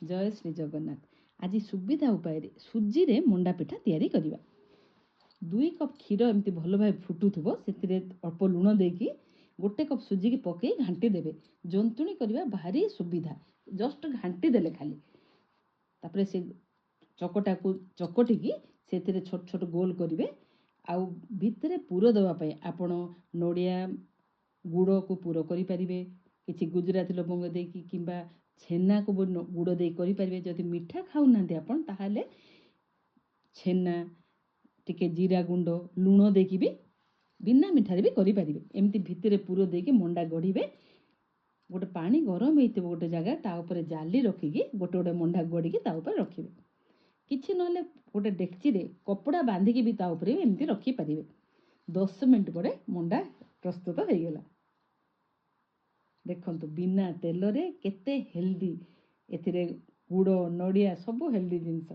जय श्री जगन्नाथ। आज सुविधा उपाय सुजी रे मंडा पिठा तैयारी करिबा। 2 कप क्षीर एमती भल भाव फुटुथबो सेतिरे अल्प लुण देकी 1 कप सुजी की पकई घांटी देबे। जंतुणी करिबा भारी सुविधा, जस्ट घांटी देले खाली। तापरे से चकटा को चकटी की सेतिरे छोट छोट गोल करिवे। आउ भितरे पुर देवा पई आपण नोडिया गुड़ को पुर करि परिबे, किछि गुजराती लवंग देकी किंबा छेना को गुड़ दे करि परिबे। जदि मीठा खाउ नांती आपण ताहाले छेना टिके जीरा गुंड लुण देकी भी बिना मिठारे भी करि परिबे। एमती भितरे पुर देकी मंडा गढ़िबे। गोटे पानी गरम हेइथिबो गोटे जगह ता ऊपर जाली रखिकी गोटे गोटे मंडा गढ़िकी ता ऊपर रखिबे। किछि नले गोटे डेक्ची रे कपड़ा बांधिकी भी ता ऊपर एमती रखि परिबे। 10 मिनिट परे मंडा प्रस्तुत हो गला। देखंतु बिना तेल रे केते हेल्दी, एथिरे गुड़ नड़िया सब हेल्दी जिनस।